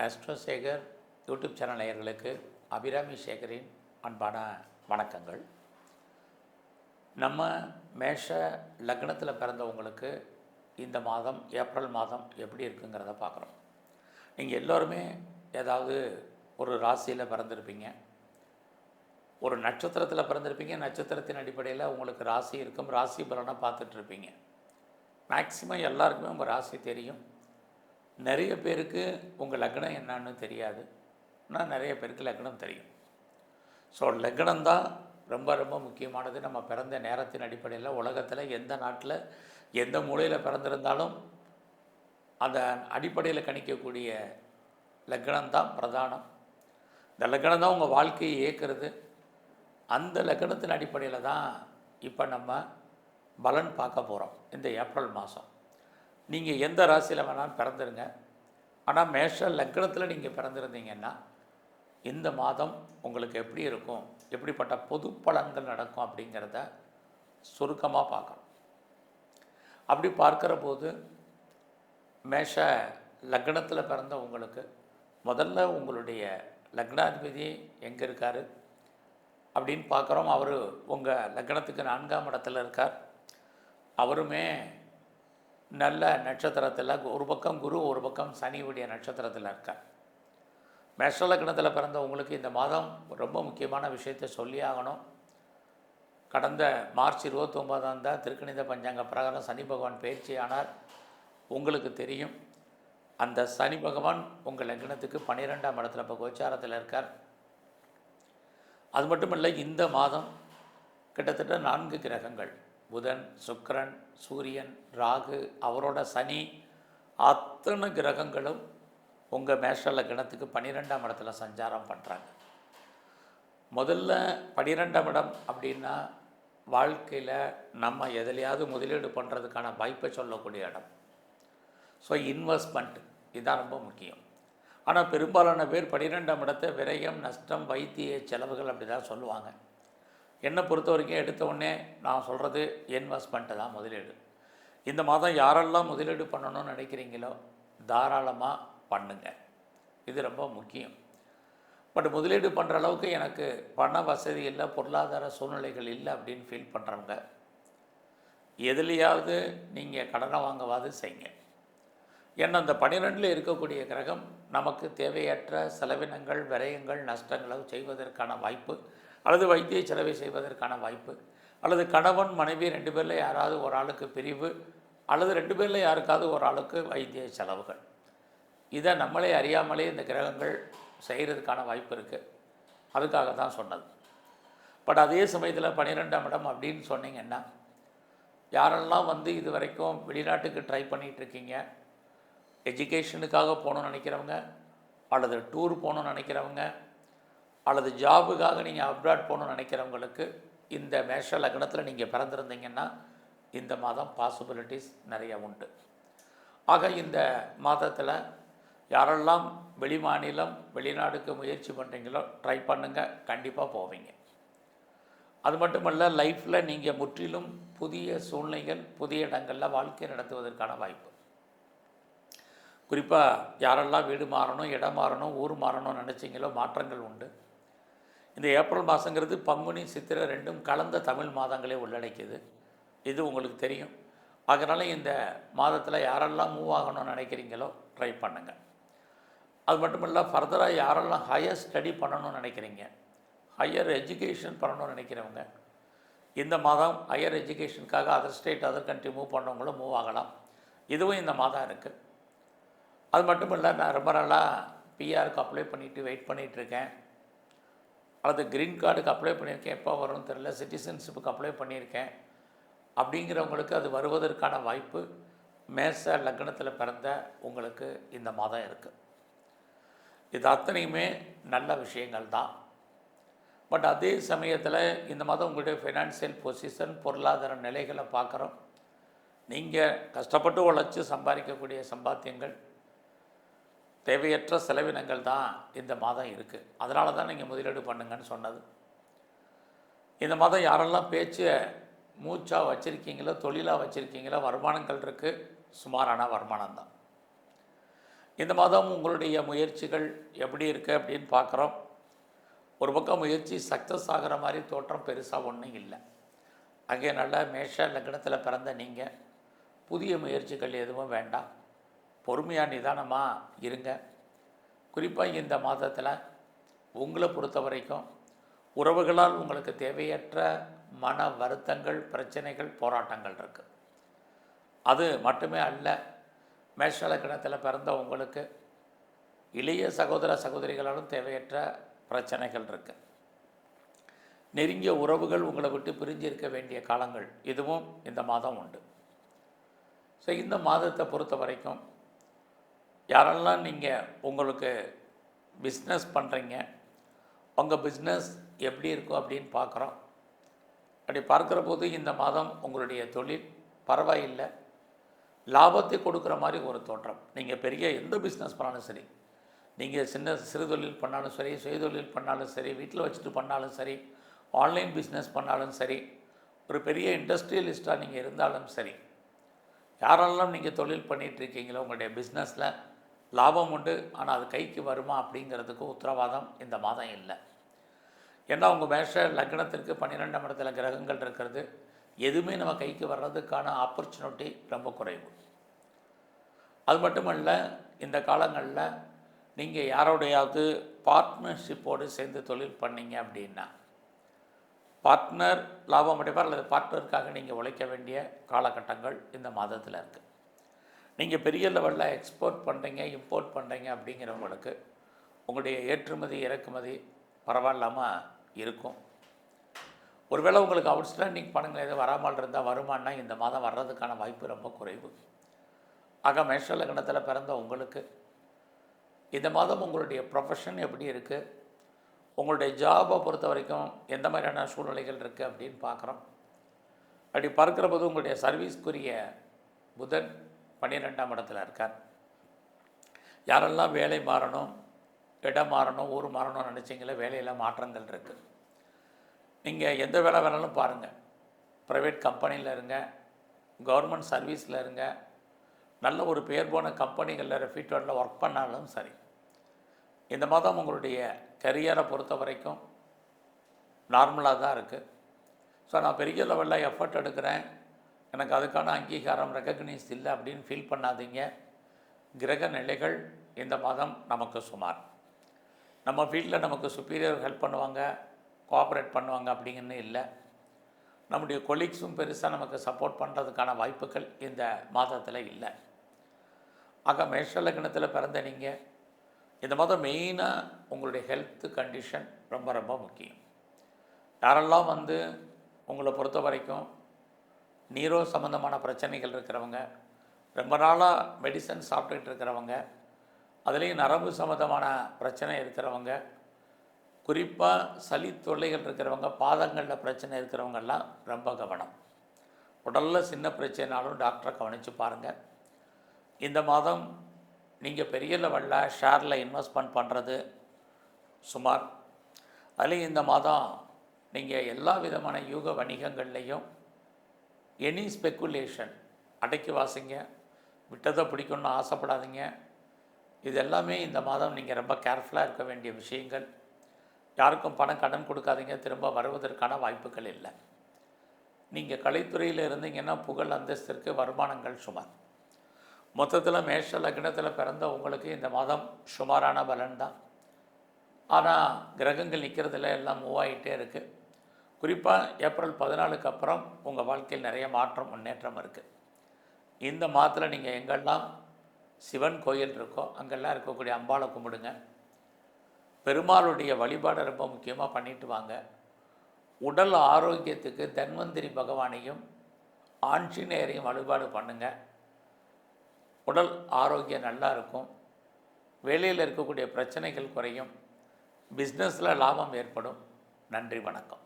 ஆஸ்ட்ரோசேகர் YouTube channel நேயர்களுக்கு அபிராமி சேகரின் அன்பான வணக்கங்கள். நம்ம மேஷ லக்னத்தில் பிறந்தவங்களுக்கு இந்த மாதம் ஏப்ரல் மாதம் எப்படி இருக்குங்கிறத பார்க்குறோம். நீங்கள் எல்லோருமே ஏதாவது ஒரு ராசியில் பிறந்திருப்பீங்க, ஒரு நட்சத்திரத்தில் பிறந்திருப்பீங்க. நட்சத்திரத்தின் அடிப்படையில் உங்களுக்கு ராசி இருக்கும், ராசி பலனை பார்த்துட்ருப்பீங்க. மேக்சிமம் எல்லாருக்குமே உங்கள் ராசி தெரியும். நிறைய பேருக்கு உங்கள் லக்னம் என்னன்னு தெரியாது, ஆனால் நிறைய பேருக்கு லக்னம் தெரியும். ஸோ லக்னம் தான் ரொம்ப ரொம்ப முக்கியமானது. நம்ம பிறந்த நேரத்தின் அடிப்படையில் உலகத்தில் எந்த நாட்டில் எந்த மூலையில் பிறந்திருந்தாலும் அந்த அடிப்படையில் கணிக்கக்கூடிய லக்னம் தான் பிரதானம். இந்த லக்னம் தான் உங்கள் வாழ்க்கையை இயக்கிறது. அந்த லக்னத்தின் அடிப்படையில் தான் இப்போ நம்ம பலன் பார்க்க போகிறோம். இந்த ஏப்ரல் மாதம் நீங்கள் எந்த ராசியில் வேணாலும் பிறந்துருங்க, ஆனால் மேஷ லக்னத்தில் நீங்கள் பிறந்திருந்தீங்கன்னா இந்த மாதம் உங்களுக்கு எப்படி இருக்கும், எப்படிப்பட்ட பொது பலன்கள் நடக்கும் அப்படிங்கிறத சுருக்கமாக பார்க்கணும். அப்படி பார்க்குற போது மேஷ லக்னத்தில் பிறந்த உங்களுக்கு முதல்ல உங்களுடைய லக்னாதிபதி எங்கே இருக்கார் அப்படின்னு பார்க்குறோம். அவர் உங்கள் லக்னத்துக்கு 4ஆம் இடத்துல இருக்கார். அவருமே நல்ல நட்சத்திரத்தில், ஒரு பக்கம் குரு ஒரு பக்கம் சனியுடைய நட்சத்திரத்தில் இருக்கார். மேஷ லக்னத்தில் பிறந்த உங்களுக்கு இந்த மாதம் ரொம்ப முக்கியமான விஷயத்தை சொல்லி ஆகணும். கடந்த மார்ச் 29ஆம் தான் திருக்கணித பஞ்சாங்க பிரகாரம் சனி பகவான் பயிற்சி ஆனார். உங்களுக்கு தெரியும், அந்த சனி பகவான் உங்கள் லக்னத்துக்கு 12ஆம் இடத்துல இப்போ கோச்சாரத்தில் இருக்கார். அது மட்டும் இல்லை, இந்த மாதம் கிட்டத்தட்ட 4 கிரகங்கள், புதன், சுக்கிரன், சூரியன், ராகு, அவரோட சனி, அத்தனை கிரகங்களும் உங்கள் மேஷ லக்னத்துக்கு 12ஆம் இடத்துல சஞ்சாரம் பண்ணுறாங்க. முதல்ல 12ஆம் இடம் அப்படின்னா வாழ்க்கையில் நம்ம எதுலையாவது முதலீடு பண்ணுறதுக்கான வாய்ப்பை சொல்லக்கூடிய இடம். ஸோ இன்வெஸ்ட்மெண்ட் இதுதான் ரொம்ப முக்கியம். ஆனால் பெரும்பாலான பேர் 12ஆம் இடத்தை விரயம், நஷ்டம், வைத்திய செலவுகள் அப்படி தான் சொல்லுவாங்க. என்னை பொறுத்த வரைக்கும் எடுத்த உடனே நான் சொல்கிறது இன்வெஸ்ட்மெண்ட்டு தான் முதலீடு. இந்த மாதம் யாரெல்லாம் முதலீடு பண்ணணும்னு நினைக்கிறீங்களோ தாராளமாக பண்ணுங்க, இது ரொம்ப முக்கியம். பட் முதலீடு பண்ணுற அளவுக்கு எனக்கு பண வசதி இல்லை, பொருளாதார சூழ்நிலைகள் இல்லை அப்படின்னு ஃபீல் பண்ணுறவங்க எதுலையாவது நீங்கள் கடனை வாங்கவாது செய்யுங்க. ஏன்னா அந்த 12ல் இருக்கக்கூடிய கிரகம் நமக்கு தேவையற்ற செலவினங்கள், விரயங்கள், நஷ்டங்களை செய்வதற்கான வாய்ப்பு, அல்லது வைத்திய செலவை செய்வதற்கான வாய்ப்பு, அல்லது கணவன் மனைவி 2 பேரில் யாராவது ஒரு ஆளுக்கு பிரிவு, அல்லது 2 பேரில் யாருக்காவது ஒரு ஆளுக்கு வைத்திய செலவுகள், இதை நம்மளே அறியாமலே இந்த கிரகங்கள் செய்கிறதுக்கான வாய்ப்பு இருக்குது. அதுக்காக தான் சொன்னது. பட் அதே சமயத்தில் 12ஆம் இடம் அப்படின்னு சொன்னீங்கன்னா, யாரெல்லாம் இது வரைக்கும் வெளிநாட்டுக்கு ட்ரை பண்ணிகிட்ருக்கீங்க, எஜுகேஷனுக்காக போகணுன்னு நினைக்கிறவங்க, அல்லது டூர் போகணுன்னு நினைக்கிறவங்க, அல்லது ஜாபுக்காக நீங்கள் அப்ராட் போகணுன்னு நினைக்கிறவங்களுக்கு இந்த மேஷ லக்னத்தில் நீங்கள் பிறந்திருந்தீங்கன்னா இந்த மாதம் பாசிபிலிட்டிஸ் நிறைய உண்டு. ஆக இந்த மாதத்தில் யாரெல்லாம் வெளிமாநிலம், வெளிநாடுக்கு முயற்சி பண்ணுறீங்களோ ட்ரை பண்ணுங்கள், கண்டிப்பாக போவீங்க. அது மட்டுமல்ல, லைஃப்பில் நீங்கள் முற்றிலும் புதிய சூழ்நிலைகள், புதிய இடங்களில் வாழ்க்கை நடத்துவதற்கான வாய்ப்பு. குறிப்பாக யாரெல்லாம் வீடு மாறணும், இடம் மாறணும், ஊர் மாறணும்னு நினச்சிங்களோ மாற்றங்கள் உண்டு. இந்த ஏப்ரல் மாதங்கிறது பங்குனி, சித்திரை 2ம் கலந்த தமிழ் மாதங்களே உள்ளடக்கியது. இது உங்களுக்கு தெரியும். அதனால் இந்த மாதத்தில் யாரெல்லாம் மூவ் ஆகணும்னு நினைக்கிறீங்களோ ட்ரை பண்ணுங்கள். அது மட்டும் இல்லை, ஃபர்தராக யாரெல்லாம் ஹையர் ஸ்டடி பண்ணணும்னு நினைக்கிறீங்க, ஹையர் எஜுகேஷன் பண்ணணும்னு நினைக்கிறவங்க இந்த மாதம் ஹையர் எஜுகேஷனுக்காக other state, other country move பண்ணவங்களும் மூவ் ஆகலாம். இதுவும் இந்த மாதம் இருக்குது. அது மட்டும் இல்லை, நான் ரொம்ப நாளாக பிஆருக்கு அப்ளை பண்ணிவிட்டு வெயிட் பண்ணிகிட்ருக்கேன், அல்லது க்ரீன் கார்டுக்கு அப்ளை பண்ணியிருக்கேன், எப்போ வரும்னு தெரியல, சிட்டிசன்ஷிப்புக்கு அப்ளை பண்ணியிருக்கேன் அப்படிங்கிறவங்களுக்கு அது வருவதற்கான வாய்ப்பு மேஷ லக்னத்தில் பிறந்த உங்களுக்கு இந்த மாதம் இருக்குது. இது அத்தனையுமே நல்ல விஷயங்கள் தான். பட் அதே சமயத்தில் இந்த மாதம் உங்களுடைய ஃபைனான்சியல் பொசிஷன், பொருளாதார நிலைகளை பார்க்குறோம். நீங்கள் கஷ்டப்பட்டு உழைச்சி சம்பாதிக்கக்கூடிய சம்பாத்தியங்கள், தேவையற்ற செலவினங்கள் தான் இந்த மாதம் இருக்குது. அதனால தான் நீங்கள் முதலீடு பண்ணுங்கன்னு சொன்னது. இந்த மாதம் யாரெல்லாம் பேச்சை மூச்சாக வச்சுருக்கீங்களோ, தொழிலாக வச்சுருக்கீங்களோ, வருமானங்கள் இருக்குது, சுமாரான வருமானம் தான். இந்த மாதம் உங்களுடைய முயற்சிகள் எப்படி இருக்குது அப்படின்னு பார்க்குறோம். ஒரு பக்கம் முயற்சி சக்ஸஸ் ஆகிற மாதிரி தோற்றம் பெருசாக ஒன்றும் இல்லை. அங்கே நல்ல மேஷ லக்னத்தில் பிறந்த நீங்கள் புதிய முயற்சிகள் எதுவும் வேண்டாம், பொறுமையாக நிதானமாக இருங்க. குறிப்பாக இந்த மாதத்தில் உங்களை பொறுத்த வரைக்கும் உறவுகளால் உங்களுக்கு தேவையற்ற மன வருத்தங்கள், பிரச்சனைகள், போராட்டங்கள் இருக்குது. அது மட்டுமே அல்ல, மேஷ லக்னத்தில் பிறந்த உங்களுக்கு இளைய சகோதர சகோதரிகளாலும் தேவையற்ற பிரச்சனைகள் இருக்குது. நெருங்கிய உறவுகள் உங்களை விட்டு பிரிஞ்சு இருக்க வேண்டிய காலங்கள் இதுவும் இந்த மாதம் உண்டு. ஸோ இந்த மாதத்தை பொறுத்த வரைக்கும் யாரெல்லாம் நீங்கள் உங்களுக்கு பிஸ்னஸ் பண்ணுறீங்க, உங்கள் பிஸ்னஸ் எப்படி இருக்கும் அப்படின்னு பார்க்குறோம். அப்படி பார்க்குற போது இந்த மாதம் உங்களுடைய தொழில் பரவாயில்லை, லாபத்தை கொடுக்குற மாதிரி ஒரு தோற்றம். நீங்கள் பெரிய எந்த பிஸ்னஸ் பண்ணாலும் சரி, நீங்கள் சிறு தொழில் பண்ணாலும் சரி, சுயதொழில் பண்ணாலும் சரி, வீட்டில் வச்சுட்டு பண்ணாலும் சரி, ஆன்லைன் பிஸ்னஸ் பண்ணாலும் சரி, ஒரு பெரிய இண்டஸ்ட்ரியலிஸ்ட்டாக நீங்கள் இருந்தாலும் சரி, யாரெல்லாம் நீங்கள் தொழில் பண்ணிகிட்ருக்கீங்களோ உங்களுடைய பிஸ்னஸில் லாபம் உண்டு. ஆனால் அது கைக்கு வருமா அப்படிங்கிறதுக்கு உத்தரவாதம் இந்த மாதம் இல்லை. ஏன்னா உங்கள் மேஷ லக்னத்திற்கு 12ஆம் இடத்துல கிரகங்கள் இருக்கிறது. எதுவுமே நம்ம கைக்கு வர்றதுக்கான ஆப்பர்ச்சுனிட்டி ரொம்ப குறைவு. அது மட்டுமல்ல, இந்த காலங்களில் நீங்கள் யாரோடையாவது பார்ட்னர்ஷிப்போடு சேர்ந்து தொழில் பண்ணீங்க அப்படின்னா பார்ட்னர் லாபம் அடைவார், அல்லது பார்ட்னருக்காக நீங்கள் உழைக்க வேண்டிய காலகட்டங்கள் இந்த மாதத்தில் இருக்குது. நீங்கள் பெரிய லெவலில் எக்ஸ்போர்ட் பண்ணுறீங்க, இம்போர்ட் பண்ணுறீங்க அப்படிங்கிறவங்களுக்கு உங்களுடைய ஏற்றுமதி இறக்குமதி பரவாயில்லாமல் இருக்கும். ஒருவேளை உங்களுக்கு அவுட்ஸ்டாண்டிங் பணங்கள் எதுவும் வராமல் இருந்தால் வருமானா இந்த மாதம் வர்றதுக்கான வாய்ப்பு ரொம்ப குறைவு. ஆக மேஷ லக்னத்தில் பிறந்த உங்களுக்கு இந்த மாதம் உங்களுடைய ப்ரொஃபஷன் எப்படி இருக்குது, உங்களுடைய ஜாபை பொறுத்த வரைக்கும் எந்த மாதிரியான சூழ்நிலைகள் இருக்குது அப்படின்னு பார்க்குறோம். அப்படி பார்க்குற போது உங்களுடைய சர்வீஸ்க்குரிய புதன் 12ஆம் இடத்துல இருக்கார். யாரெல்லாம் வேலை மாறணும், இடம் மாறணும், ஊர் மாறணும்னு நினச்சிங்களே, வேலையில் மாற்றங்கள் இருக்குது. நீங்கள் எந்த வேலை வேணாலும் பாருங்கள், ப்ரைவேட் கம்பெனியில் இருங்க, கவர்மெண்ட் சர்வீஸில் இருங்க, நல்ல ஒரு பேர் போன கம்பெனிகளில் ரெஃப்யூட்டரில் ஒர்க் பண்ணாலும் சரி, இந்த மாதம் உங்களுடைய கரியரை பொறுத்த வரைக்கும் நார்மலாக தான் இருக்குது. ஸோ நான் பெரிய லெவலில் எஃபர்ட் எடுக்கிறேன், எனக்கு அதுக்கான அங்கீகாரம் ரெக்கக்னைஸ் இல்லை அப்படின்னு ஃபீல் பண்ணாதீங்க. கிரக நிலைகள் இந்த மாதம் நமக்கு சுமார். நம்ம ஃபீல்டில் நமக்கு சுப்பீரியர் ஹெல்ப் பண்ணுவாங்க, கோஆப்ரேட் பண்ணுவாங்க அப்படிங்கன்னு இல்லை. நம்முடைய கொலீக்ஸும் பெருசாக நமக்கு சப்போர்ட் பண்ணுறதுக்கான வாய்ப்புகள் இந்த மாதத்தில் இல்லை. ஆக மேஷ லக்னத்தில் பிறந்த நீங்கள் இந்த மாதம் மெயினாக உங்களுடைய ஹெல்த் கண்டிஷன் ரொம்ப ரொம்ப முக்கியம். யாரெல்லாம் உங்களை பொறுத்த வரைக்கும் நீரோ சம்மந்தமான பிரச்சனைகள் இருக்கிறவங்க, ரொம்ப நாளாக மெடிசன் சாப்பிட்டுக்கிட்டு இருக்கிறவங்க, அதுலேயும் நரம்பு சம்மந்தமான பிரச்சனை இருக்கிறவங்க, குறிப்பாக சளி தொல்லைகள் இருக்கிறவங்க, பாதங்களில் பிரச்சனை இருக்கிறவங்கெல்லாம் ரொம்ப கவனம். உடலில் சின்ன பிரச்சனைனாலும் டாக்டரை கவனித்து பாருங்கள். இந்த மாதம் நீங்கள் பெரிய லெவலில் ஷேரில் இன்வெஸ்ட்மெண்ட் பண்ணுறது சுமார். அதுலேயும் இந்த மாதம் நீங்கள் எல்லா விதமான யூக வணிகங்கள்லேயும் எனி ஸ்பெக்குலேஷன் அடைக்கி வாசிங்க, விட்டதை பிடிக்கணும்னு ஆசைப்படாதீங்க. இது எல்லாமே இந்த மாதம் நீங்கள் ரொம்ப கேர்ஃபுல்லாக இருக்க வேண்டிய விஷயங்கள். யாருக்கும் பணம் கடன் கொடுக்காதீங்க, திரும்ப வருவதற்கான வாய்ப்புகள் இல்லை. நீங்கள் கலைத்துறையில் இருந்தீங்கன்னா புகழ் அந்தஸ்திற்கு வருமானங்கள் சுமார். மொத்தத்தில் மேஷ லக்னத்தில் பிறந்த உங்களுக்கு இந்த மாதம் சுமாரான பலன் தான். ஆனால் கிரகங்கள் நிற்கிறதுல எல்லாம் மூவ் ஆகிட்டே இருக்குது. குறிப்பாக ஏப்ரல் 14க்கு அப்புறம் உங்கள் வாழ்க்கையில் நிறைய மாற்றம், முன்னேற்றம் இருக்குது. இந்த மாதத்தில் நீங்கள் எங்கெல்லாம் சிவன் கோயில் இருக்கோ அங்கெல்லாம் இருக்கக்கூடிய அம்பாளை கும்பிடுங்க. பெருமாளுடைய வழிபாடை ரொம்ப முக்கியமாக பண்ணிட்டு வாங்க. உடல் ஆரோக்கியத்துக்கு தன்வந்திரி பகவானையும் ஆஞ்சநேயரையும் வழிபாடு பண்ணுங்கள். உடல் ஆரோக்கியம் நல்லா இருக்கும். வேலையில் இருக்கக்கூடிய பிரச்சனைகள் குறையும். பிஸ்னஸில் லாபம் ஏற்படும். நன்றி, வணக்கம்.